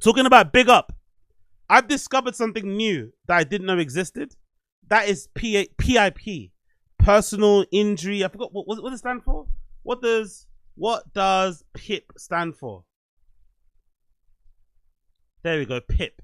Talking about big up. I've discovered something new that I didn't know existed. That is PIP. Personal injury. I forgot what does it stand for? What does PIP stand for? There we go. PIP.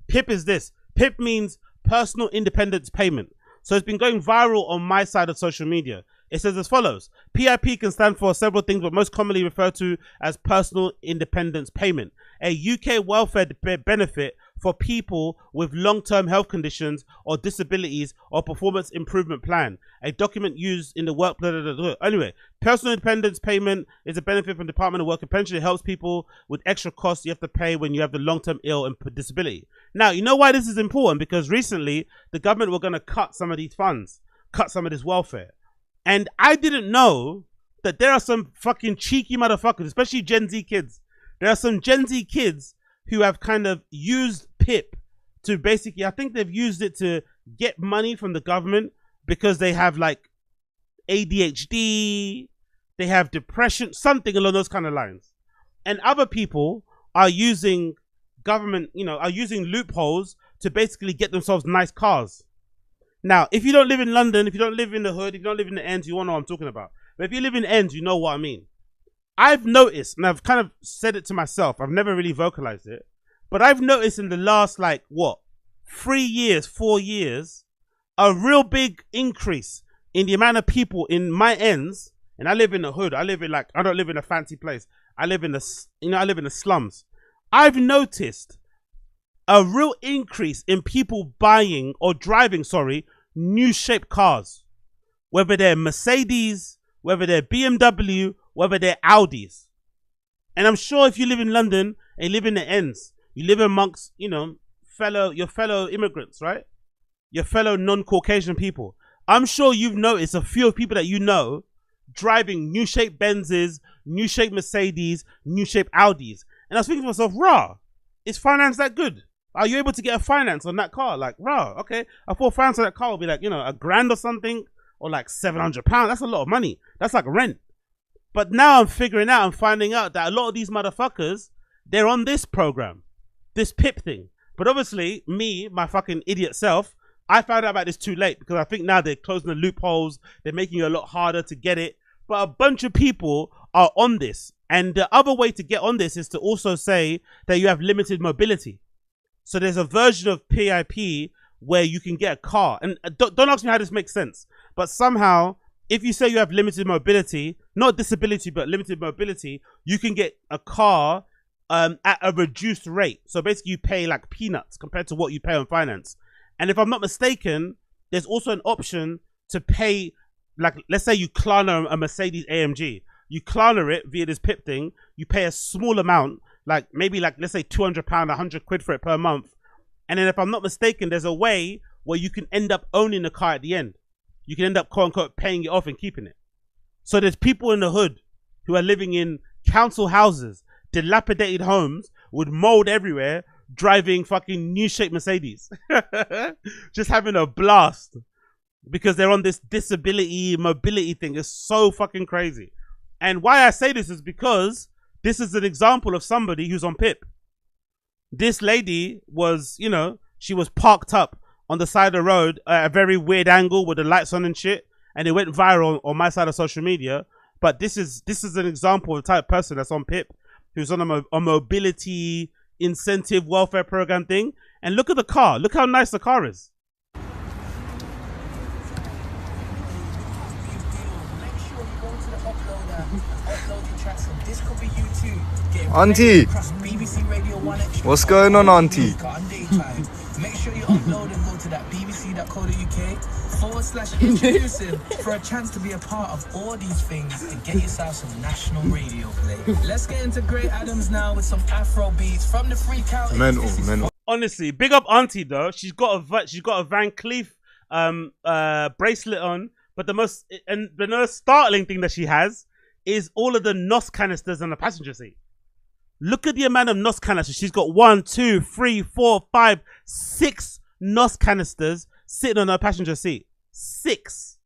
PIP is this. PIP means personal independence payment. So it's been going viral on my side of social media. It says as follows. PIP can stand for several things, but most commonly referred to as personal independence payment. A UK welfare benefit for people with long-term health conditions or disabilities or performance improvement plan. A document used in the work. Anyway, personal independence payment is a benefit from the Department of Work and Pension. It helps people with extra costs you have to pay when you have the long-term ill and disability. Now, you know why this is important? Because recently the government were going to cut some of these funds, cut some of this welfare. And I didn't know that there are some fucking cheeky motherfuckers, especially Gen Z kids. There are some Gen Z kids who have kind of used PIP to basically, I think they've used it to get money from the government because they have like ADHD, they have depression, something along those kind of lines. And other people are using government, are using loopholes to basically get themselves nice cars. Now, if you don't live in London, if you don't live in the hood, if you don't live in the ends, you won't know what I'm talking about. But if you live in ends, you know what I mean. I've noticed, and I've kind of said it to myself, I've never really vocalized it, but I've noticed in the last, 4 years, a real big increase in the amount of people in my ends, and I live in the hood, I don't live in a fancy place, I live in the slums. I've noticed a real increase in people buying or driving, new shaped cars. Whether they're Mercedes, whether they're BMW, whether they're Audis. And I'm sure if you live in London and you live in the ends, you live amongst, your fellow immigrants, right? Your fellow non-Caucasian people. I'm sure you've noticed a few people that you know driving new shaped Benzes, new shaped Mercedes, new shaped Audis. And I was thinking to myself, rah, is finance that good? Are you able to get a finance on that car? Okay. I thought finance on that car would be $1,000 or something, or £700. That's a lot of money. That's like rent. But now I'm finding out that a lot of these motherfuckers, they're on this program, this PIP thing. But obviously, me, my fucking idiot self, I found out about this too late because I think now they're closing the loopholes. They're making it a lot harder to get it. But a bunch of people are on this. And the other way to get on this is to also say that you have limited mobility. So there's a version of PIP where you can get a car. And don't ask me how this makes sense. But somehow, if you say you have limited mobility, not disability, but limited mobility, you can get a car at a reduced rate. So basically you pay like peanuts compared to what you pay on finance. And if I'm not mistaken, there's also an option to pay, let's say you Klarna a Mercedes AMG. You Klarna it via this PIP thing. You pay a small amount, let's say £200, £100 for it per month. And then if I'm not mistaken, there's a way where you can end up owning the car at the end. You can end up, quote unquote, paying it off and keeping it. So there's people in the hood who are living in council houses, dilapidated homes with mold everywhere, driving fucking new shaped Mercedes. Just having a blast because they're on this disability, mobility thing. It's so fucking crazy. And why I say this is because this is an example of somebody who's on PIP. This lady was, she was parked up on the side of the road at a very weird angle with the lights on and shit. And it went viral on my side of social media. But this is an example of the type of person that's on PIP, who's on a mobility incentive welfare program thing. And look at the car. Look how nice the car is. Auntie, what's going on, Auntie? Make sure you upload and go to that bbc.co.uk/introducing for a chance to be a part of all these things and get yourself some national radio play. Let's get into Grey Adams now with some Afro beats from the Free County. Mental. Honestly, big up Auntie though. She's got a Van Cleef bracelet on, but the most startling thing that she has is all of the NOS canisters on the passenger seat. Look at the amount of NOS canisters. She's got 1, 2, 3, 4, 5, 6 NOS canisters sitting on her passenger seat. 6.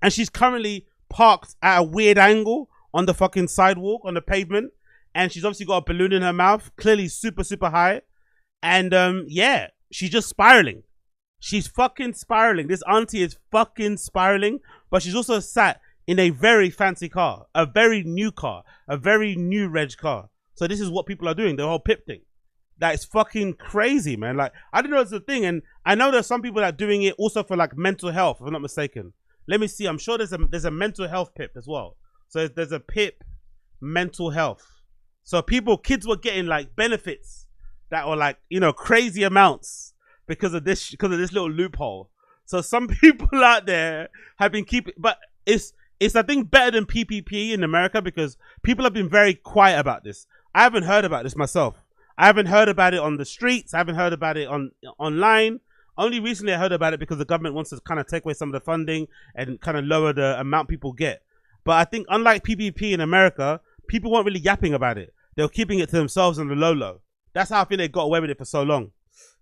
And she's currently parked at a weird angle on the fucking sidewalk, on the pavement. and she's obviously got a balloon in her mouth, clearly super, super high. And yeah, she's just spiraling. She's fucking spiraling. This auntie is fucking spiraling, but she's also sat in a very fancy car, a very new reg car. So this is what people are doing, the whole PIP thing. That is fucking crazy, man. Like, I didn't know it's a thing, and I know there's some people that are doing it also for like mental health, if I'm not mistaken. Let me see. I'm sure there's a mental health PIP as well. So there's a PIP mental health. So kids were getting like benefits that were like, you know, crazy amounts because of this little loophole. So some people out there have been keeping, but it's I think better than PPP in America because people have been very quiet about this. I haven't heard about this myself. I haven't heard about it on the streets. I haven't heard about it online. Only recently I heard about it because the government wants to kind of take away some of the funding and kind of lower the amount people get. But I think unlike PPP in America, people weren't really yapping about it. They were keeping it to themselves on the low. That's how I think they got away with it for so long.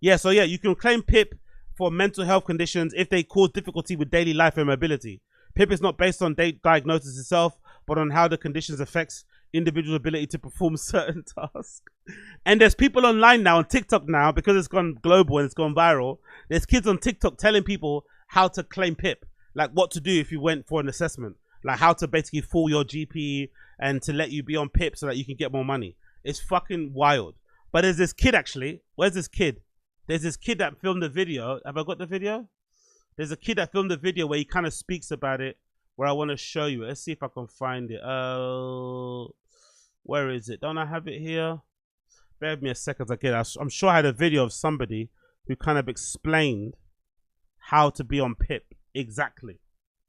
Yeah, so yeah, you can claim PIP for mental health conditions if they cause difficulty with daily life and mobility. PIP is not based on diagnosis itself, but on how the conditions affects individual ability to perform certain tasks. And there's people online now on TikTok now, because it's gone global and it's gone viral. There's kids on TikTok telling people how to claim PIP, like what to do if you went for an assessment, like how to basically fool your GP and to let you be on PIP so that you can get more money. It's fucking wild. But there's this kid actually. Where's this kid? There's this kid that filmed the video. Have I got the video? There's a kid that filmed the video where he kind of speaks about it, where I want to show you. Let's see if I can find it. Where is it? Don't I have it here? Bear with me a second. I'm sure I had a video of somebody who kind of explained how to be on PIP exactly.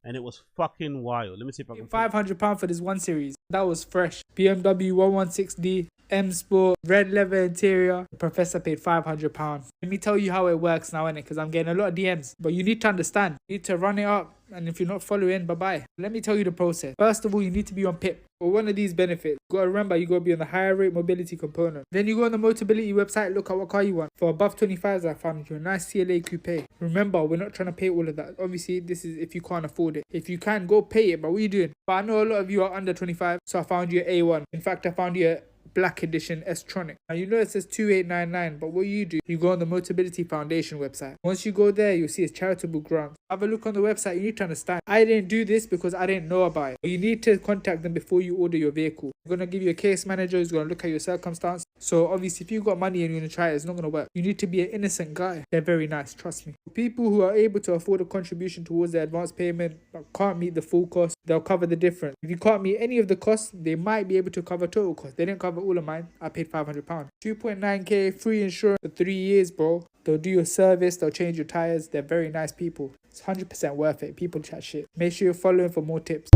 And it was fucking wild. Let me see if I can £500 for this one series. That was fresh. BMW 116D, M Sport, red leather interior. The professor paid £500. Let me tell you how it works now, innit? Because I'm getting a lot of DMs. But you need to understand. You need to run it up. And if you're not following, bye-bye. Let me tell you the process. First of all, you need to be on PIP. For one of these benefits, you got to remember, you got to be on the higher rate mobility component. Then you go on the Motability website, look at what car you want. For above 25s, I found you a nice CLA coupe. Remember, we're not trying to pay all of that. Obviously, this is if you can't afford it. If you can, go pay it, but what are you doing? But I know a lot of you are under 25, so I found you an A1. In fact, I found you a Black Edition S-Tronic. Now you know it says 2899, but what you do, you go on the Motability Foundation website. Once you go there, you'll see it's charitable grants. Have a look on the website. You need to understand. I didn't do this because I didn't know about it. You need to contact them before you order your vehicle. They're going to give you a case manager who's going to look at your circumstance. So obviously, if you've got money and you're going to try it, it's not going to work. You need to be an innocent guy. They're very nice, trust me. People who are able to afford a contribution towards their advance payment but can't meet the full cost, they'll cover the difference. If you can't meet any of the costs, they might be able to cover total cost. They didn't cover all of mine. I paid £500. 2.9k free insurance for 3 years, bro. They'll do your service, they'll change your tires. They're very nice people. It's 100% worth it. People chat shit. Make sure you're following for more tips.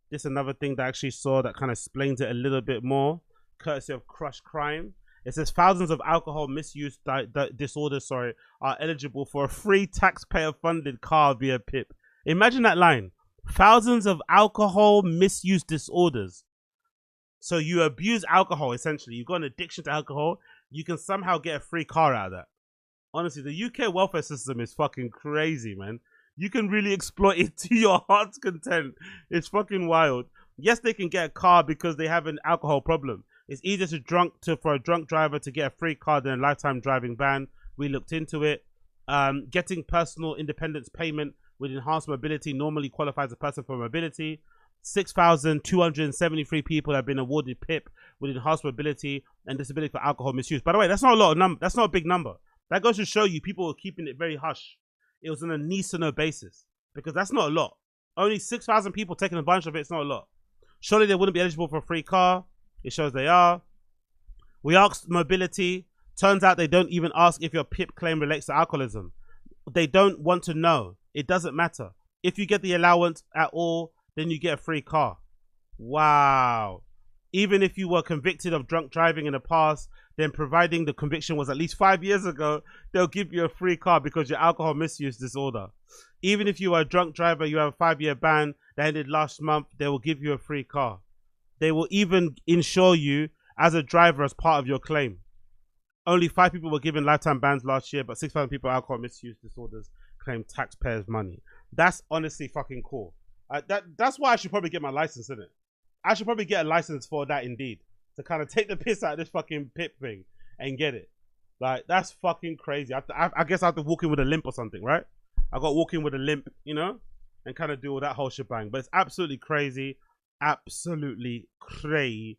This is another thing that I actually saw that kind of explains it a little bit more, courtesy of Crush Crime. It says thousands of alcohol misuse disorders are eligible for a free taxpayer-funded car via PIP. Imagine that line. Thousands of alcohol misuse disorders. So you abuse alcohol, essentially. You've got an addiction to alcohol. You can somehow get a free car out of that. Honestly, the UK welfare system is fucking crazy, man. You can really exploit it to your heart's content. It's fucking wild. Yes, they can get a car because they have an alcohol problem. It's easier for a drunk driver to get a free car than a lifetime driving ban. We looked into it. Getting personal independence payment with enhanced mobility normally qualifies a person for mobility. 6,273 people have been awarded PIP with enhanced mobility and disability for alcohol misuse. By the way, that's not a lot of number. That's not a big number. That goes to show you people were keeping it very hush. It was on a need to know basis because that's not a lot. Only 6,000 people taking a bunch of it. It's not a lot. Surely they wouldn't be eligible for a free car. It shows they are. We asked mobility. Turns out they don't even ask if your PIP claim relates to alcoholism. They don't want to know. It doesn't matter. If you get the allowance at all, then you get a free car. Wow. Even if you were convicted of drunk driving in the past, then providing the conviction was at least 5 years ago, they'll give you a free car because your alcohol misuse disorder. Even if you are a drunk driver, you have a 5-year ban that ended last month, they will give you a free car. They will even insure you as a driver as part of your claim. Only 5 people were given lifetime bans last year, but 6,000 people with alcohol misuse disorders claim taxpayers' money. That's honestly fucking cool. That's why I should probably get my license, isn't it? I should probably get a license for that indeed. To kind of take the piss out of this fucking PIP thing and get it. Like, that's fucking crazy. I guess I have to walk in with a limp or something, right? I got to walk in with a limp, you know? And kind of do all that whole shebang. But it's absolutely crazy. Absolutely crazy.